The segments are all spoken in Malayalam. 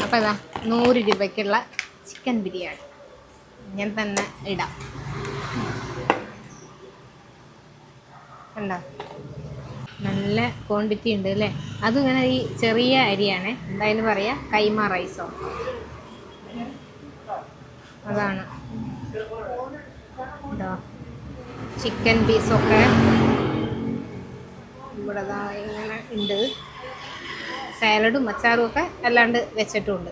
അപ്പോൾ ഇതാ 100 രൂപയ്ക്കുള്ള ചിക്കൻ ബിരിയാണി ഞാൻ തന്നെ ഇടാം. കണ്ടോ, നല്ല ക്വാണ്ടിറ്റി ഉണ്ട് അല്ലേ. അതിങ്ങനെ ഈ ചെറിയ അരിയാണ്, എന്തായാലും പറയാ കൈമ റൈസോ, അതാണ്. ഇതാ ചിക്കൻ പീസൊക്കെ ഇവിടെ ഇങ്ങനെ ഉണ്ട്. സാലഡും അച്ചാറും ഒക്കെ അല്ലാണ്ട് വെച്ചിട്ടുണ്ട്.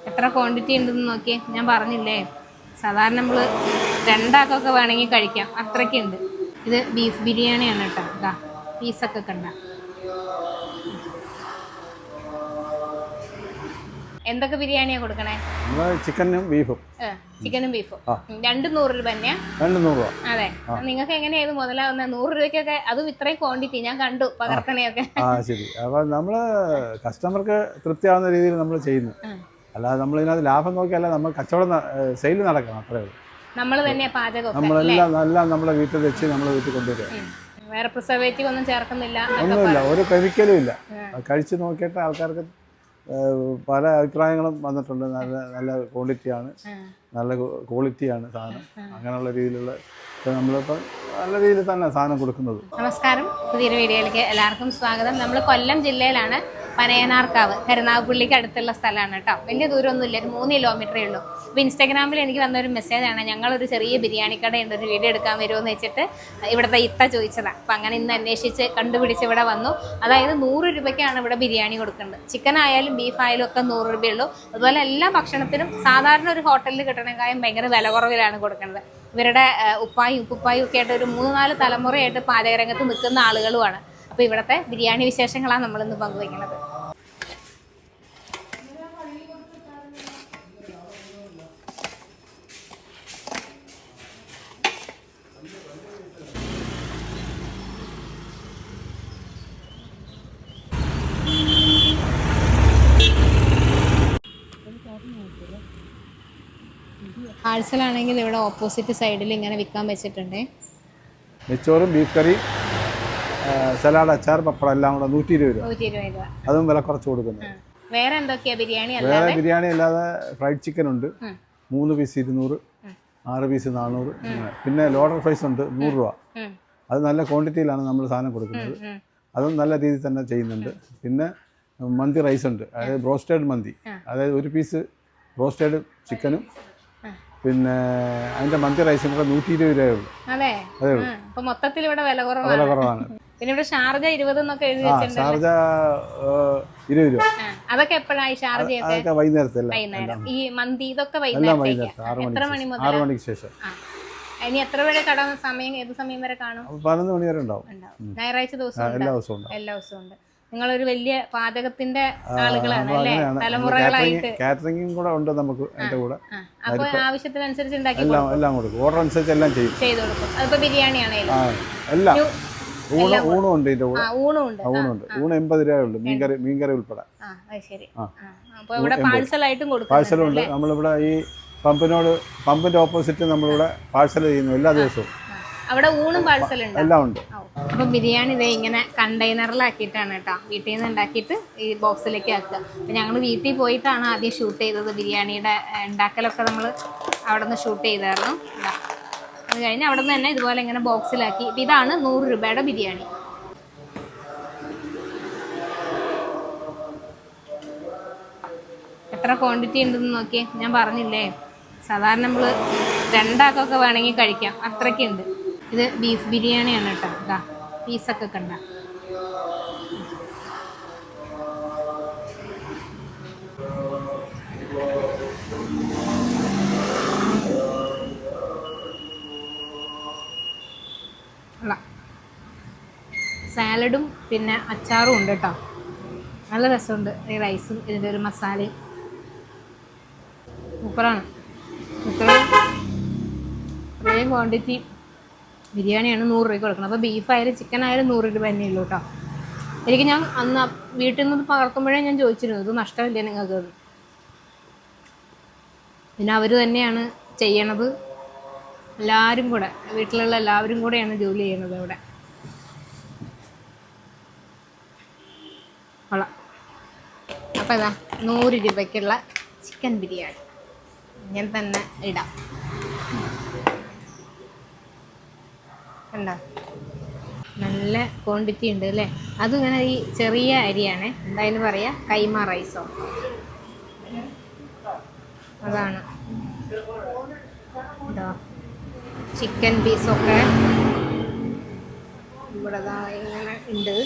എത്ര ക്വാണ്ടിറ്റി ഉണ്ടെന്ന് നോക്കിയേ. ഞാൻ പറഞ്ഞില്ലേ, സാധാരണ നമ്മൾ 2 ആൾക്കൊക്കെ വേണമെങ്കിൽ കഴിക്കാം, അത്രയ്ക്കുണ്ട്. ഇത് ബീഫ് ബിരിയാണിയാണ് കേട്ടോ. ഇതാ പീസൊക്കെ കണ്ട. എന്തൊക്കെ ബിരിയാണിയാണ് കൊടുക്കണേ? ചിക്കനും ബീഫും. ചിക്കനും ബീഫും 200 രൂപ തന്നെയാ? 200 രൂപ. അതെ. നിങ്ങൾക്ക് എങ്ങനെയായത് മുതലാവുന്നത്? 100 രൂപയ്ക്കൊക്കെ, അതും ഇത്രയും ക്വാണ്ടിറ്റി ഞാൻ കണ്ടു പകർക്കണയൊക്കെ. ശരി. അപ്പൊ നമ്മള് കസ്റ്റമർക്ക് തൃപ്തിയാവുന്ന രീതിയിൽ നമ്മൾ ചെയ്യുന്നു. അല്ലാതെ നമ്മൾ ഇതിനകത്ത് ലാഭം നോക്കിയല്ല, നമ്മൾ കച്ചവടം സെയിൽ നടക്കണം, അത്രേ ഉള്ളൂ. നമ്മൾ തന്നെ പാചകം നമ്മളെല്ലാം നമ്മളെ വീട്ടിൽ വെച്ച് നമ്മളെ വീട്ടിൽ കൊണ്ടുവരിക. വേറെ പ്രിസർവേറ്റീവ് ഒന്നും ചേർക്കുന്നില്ല, ഒന്നുമില്ല, ഒരു കെമിക്കലും ഇല്ല. കഴിച്ച് നോക്കിയിട്ട് ആൾക്കാർക്ക് പല അഭിപ്രായങ്ങളും വന്നിട്ടുണ്ട്. നല്ല ക്വാളിറ്റിയാണ്, നല്ല ക്വാളിറ്റിയാണ് സാധനം. അങ്ങനെയുള്ള രീതിയിലുള്ള നമ്മളിപ്പോൾ നല്ല രീതിയിൽ തന്നെ സാധനം കൊടുക്കുന്നത്. നമസ്കാരം, പുതിയൊരു വീഡിയോയിലേക്ക് എല്ലാവർക്കും സ്വാഗതം. നമ്മൾ കൊല്ലം ജില്ലയിലാണ്, പനയനാർക്കാവ്, കരുനാഗപ്പള്ളിക്ക് അടുത്തുള്ള സ്ഥലമാണ് കേട്ടോ. വലിയ ദൂരമൊന്നുമില്ല, ഒരു 3 കിലോമീറ്ററേ ഉള്ളൂ. അപ്പോൾ ഇൻസ്റ്റാഗ്രാമിൽ എനിക്ക് വന്നൊരു മെസ്സേജാണ്, ഞങ്ങളൊരു ചെറിയ ബിരിയാണി കടയുണ്ട്, ഒരു വീഡിയോ എടുക്കാൻ വരുമോ എന്ന് വെച്ചിട്ട് ഇവിടുത്തെ ഇത്ത ചോദിച്ചതാണ്. അപ്പോൾ അങ്ങനെ ഇന്ന് അന്വേഷിച്ച് കണ്ടുപിടിച്ച് ഇവിടെ വന്നു. അതായത് 100 രൂപയ്ക്കാണ് ഇവിടെ ബിരിയാണി കൊടുക്കുന്നത്. ചിക്കൻ ആയാലും ബീഫ് ആയാലും ഒക്കെ 100 രൂപയുള്ളൂ. അതുപോലെ എല്ലാ ഭക്ഷണത്തിനും സാധാരണ ഒരു ഹോട്ടലിൽ കിട്ടണേക്കാളും ഭയങ്കര വില കുറവിലാണ് കൊടുക്കുന്നത്. ഇവരുടെ ഉപ്പായും ഉപ്പുപ്പായും ഒക്കെ ആയിട്ട് ഒരു 3-4 തലമുറയായിട്ട് പാചകരംഗത്ത് നിൽക്കുന്ന ആളുകളുമാണ്. അപ്പോൾ ഇവിടുത്തെ ബിരിയാണി വിശേഷങ്ങളാണ് നമ്മളിന്ന് പങ്കുവയ്ക്കുന്നത്. പാഴ്സലാണെങ്കിൽ ഇവിടെ ഓപ്പോസിറ്റ് സൈഡിൽ ഇങ്ങനെ വിൽക്കാൻ വെച്ചിട്ടുണ്ട്. നെച്ചോറും ബീഫ് കറി, സലാഡ്, അച്ചാർ, പപ്പടം എല്ലാം കൂടെ 120 രൂപ. അതും വില കുറച്ച് കൊടുക്കുന്നത്. വേറെ എന്തൊക്കെയാ ബിരിയാണി? വേറെ ബിരിയാണി അല്ലാതെ ഫ്രൈഡ് ചിക്കൻ ഉണ്ട്, 3 പീസ് 200, 6 പീസ് 400. പിന്നെ ലോഡർ ഫ്രൈസ് ഉണ്ട് 100 രൂപ. അത് നല്ല ക്വാണ്ടിറ്റിയിലാണ് നമ്മൾ സാധനം കൊടുക്കുന്നത്. അതും നല്ല രീതിയിൽ തന്നെ ചെയ്യുന്നുണ്ട്. പിന്നെ മന്തി റൈസ് ഉണ്ട്, അതായത് ബ്രോസ്റ്റേഡ് മന്തി, അതായത് 1 പീസ് ബ്രോസ്റ്റേഡ് ചിക്കനും പിന്നെ അതിന്റെ മന്തി റൈസും കൂടെ 120 രൂപയുള്ളൂ. അതെ ഉള്ളൂ. മൊത്തത്തിൽ ഇവിടെ വില കുറവാണ്. പിന്നെ ഇവിടെ ഷാർജ 20 എന്നൊക്കെ എഴുതി വെച്ചിട്ടുണ്ട്. ഷാർജ 20 രൂപ. അതൊക്കെ എപ്പോഴായി? ഷാർജയൊക്കെ വൈകുന്നേരം. ഈ മന്തി ഇതൊക്കെ വൈകുന്നേരം 6 മണിക്ക് ശേഷം. ഇനി എത്ര വരെ കട സമയം? ഏത് സമയം വരെ കാണും? 11 മണി വരെ ഉണ്ടാവും. ഞായറാഴ്ച ദിവസം എല്ലാ ദിവസവും ഉണ്ട്. നിങ്ങളൊരു വലിയ പാചകത്തിന്റെ ആളുകളാണ് അല്ലേ? തലമുറകളായിട്ട് കാറ്ററിംഗും കൂടെ ഉണ്ട് നമുക്ക് എന്റെ കൂടെ. അപ്പൊ ആവശ്യത്തിനനുസരിച്ച് ഉണ്ടാക്കി എല്ലാം കൊടുക്കും, ഓർഡർ അനുസരിച്ച് എല്ലാം ചെയ്തു കൊടുക്കും. അതിപ്പോ ബിരിയാണി ആണെങ്കിലും എല്ലാം. ഊണും ഉണ്ട് ഇതിന്റെ കൂടെ. ഊണുണ്ട്. ഊണ് 80 രൂപയുള്ളൂ, മീൻകറി ഉൾപ്പെടെ. പാഴ്സലും ഉണ്ട്. നമ്മളിവിടെ ഈ പമ്പിന്റെ ഓപ്പോസിറ്റ് നമ്മളിവിടെ പാഴ്സൽ ചെയ്യുന്നു എല്ലാ ദിവസവും. അവിടെ ഊണും പാഴ്സലുണ്ട്, എല്ലാം ഉണ്ട്. അപ്പൊ ബിരിയാണി ഇതേ ഇങ്ങനെ കണ്ടെയ്നറിലാക്കിയിട്ടാണ് കേട്ടോ വീട്ടിൽ നിന്ന് ഉണ്ടാക്കിയിട്ട് ഈ ബോക്സിലേക്ക് ആക്കുക. അപ്പം ഞങ്ങൾ വീട്ടിൽ പോയിട്ടാണ് ആദ്യം ഷൂട്ട് ചെയ്തത്. ബിരിയാണിയുടെ ഉണ്ടാക്കലൊക്കെ നമ്മൾ അവിടെ നിന്ന് ഷൂട്ട് ചെയ്തായിരുന്നു. അത് കഴിഞ്ഞ് അവിടെ നിന്ന് തന്നെ ഇതുപോലെ ഇങ്ങനെ ബോക്സിലാക്കി. ഇതാണ് 100 രൂപയുടെ ബിരിയാണി. എത്ര ക്വാണ്ടിറ്റി ഉണ്ടെന്ന് നോക്കിയേ. ഞാൻ പറഞ്ഞില്ലേ, സാധാരണ നമ്മൾ 2 ആൾക്കൊക്കെ വേണമെങ്കിൽ കഴിക്കാം, അത്രയ്ക്കുണ്ട്. ഇത് ബീഫ് ബിരിയാണിയാണ് കേട്ടോ. ഇതാ പീസൊക്കെ കണ്ട. സാലഡും പിന്നെ അച്ചാറും ഉണ്ട് കേട്ടോ. നല്ല രസമുണ്ട്. ഈ റൈസും ഇതിൻ്റെ ഒരു മസാലയും സൂപ്പറാണ്. ഇത്രയും ക്വാണ്ടിറ്റി ബിരിയാണിയാണ് 100 രൂപയ്ക്ക് കൊടുക്കുന്നത്. അപ്പോൾ ബീഫായാലും ചിക്കൻ ആയാലും 100 രൂപ തന്നെയുള്ളൂ കേട്ടോ. എനിക്ക് ഞാൻ അന്ന് വീട്ടിൽ നിന്ന് പകർത്തുമ്പോഴേ ഞാൻ ചോദിച്ചിരുന്നു, ഇത് നഷ്ടമില്ലേ നിങ്ങൾക്ക്? പിന്നെ അവർ തന്നെയാണ് ചെയ്യണത്. എല്ലാവരും കൂടെ, വീട്ടിലുള്ള എല്ലാവരും കൂടെയാണ് ജോലി ചെയ്യണത് ഇവിടെ. അപ്പോൾ ഇതാ 100 രൂപയ്ക്കുള്ള ചിക്കൻ ബിരിയാണി ഇങ്ങനെ തന്നെ ഇടാം. കണ്ടോ, നല്ല ക്വാണ്ടിറ്റി ഉണ്ട് അല്ലേ. അതിങ്ങനെ ഈ ചെറിയ അരിയാണ്, എന്തായാലും പറയാ കൈമ റൈസോ, അതാണ്. ഇതാ ചിക്കൻ പീസൊക്കെ ഇവിടെ ഇങ്ങനെ ഉണ്ട്.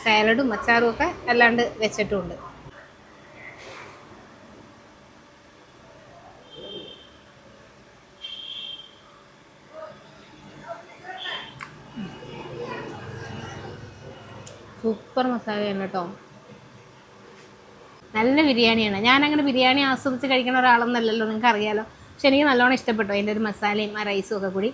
സാലഡും അച്ചാറും ഒക്കെ അല്ലാണ്ട് വെച്ചിട്ടുണ്ട്. സൂപ്പർ മസാലയാണ് കേട്ടോ, നല്ല ബിരിയാണിയാണ്. ഞാനങ്ങനെ ബിരിയാണി ആസ്വദിച്ച് കഴിക്കുന്ന ഒരാളൊന്നല്ലല്ലോ, നിങ്ങൾക്ക് അറിയാലോ. പക്ഷെ എനിക്ക് നല്ലോണം ഇഷ്ടപ്പെട്ടു അതിൻ്റെ ഒരു മസാലയും ആ റൈസും ഒക്കെ കൂടി.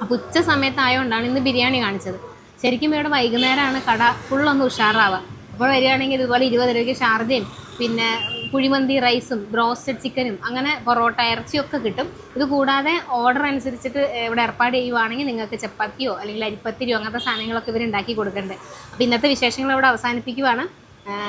അപ്പോൾ ഉച്ച സമയത്തായതുകൊണ്ടാണ് ഇന്ന് ബിരിയാണി കാണിച്ചത്. ശരിക്കും ഇവിടെ വൈകുന്നേരമാണ് കട ഫുള്ളൊന്ന് ഉഷാറാവുക. അപ്പോൾ വരികയാണെങ്കിൽ ഇതുപോലെ 20 രൂപയ്ക്ക് ഷാർജയും പിന്നെ കുഴിമന്തി റൈസും ബ്രോസ്റ്റഡ് ചിക്കനും അങ്ങനെ പൊറോട്ട ഇറച്ചിയൊക്കെ കിട്ടും. ഇത് കൂടാതെ ഓർഡർ അനുസരിച്ചിട്ട് ഇവിടെ ഏർപ്പാട് ചെയ്യുവാണെങ്കിൽ നിങ്ങൾക്ക് ചപ്പാത്തിയോ അല്ലെങ്കിൽ അരിപ്പത്തിരിയോ അങ്ങനത്തെ സാധനങ്ങളൊക്കെ ഇവർ ഉണ്ടാക്കി കൊടുക്കുന്നുണ്ട്. അപ്പോൾ ഇന്നത്തെ വിശേഷങ്ങൾ ഇവിടെ അവസാനിപ്പിക്കുവാണ്.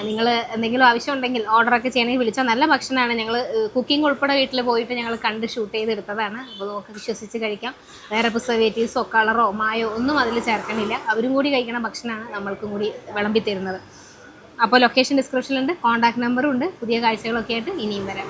നിങ്ങൾ എന്തെങ്കിലും ആവശ്യമുണ്ടെങ്കിൽ ഓർഡറൊക്കെ ചെയ്യണമെങ്കിൽ വിളിച്ചാൽ. നല്ല ഭക്ഷണമാണ്. ഞങ്ങൾ കുക്കിംഗ് ഉൾപ്പെടെ വീട്ടിൽ പോയിട്ട് ഞങ്ങൾ കണ്ട് ഷൂട്ട് ചെയ്തെടുത്തതാണ്. അപ്പോൾ നമുക്ക് വിശ്വസിച്ച് കഴിക്കാം. വേറെ പ്രിസർവേറ്റീവ്സോ കളറോ മായോ ഒന്നും അതിൽ ചേർക്കണില്ല. അവരും കൂടി കഴിക്കണ ഭക്ഷണമാണ് നമ്മൾക്കും കൂടി വിളമ്പി തരുന്നത്. അപ്പോൾ ലൊക്കേഷൻ ഡിസ്ക്രിപ്ഷനിലുണ്ട്, കോൺടാക്ട് നമ്പറും ഉണ്ട്. പുതിയ കാഴ്ചകളൊക്കെ ആയിട്ട് ഇനിയും വരാം.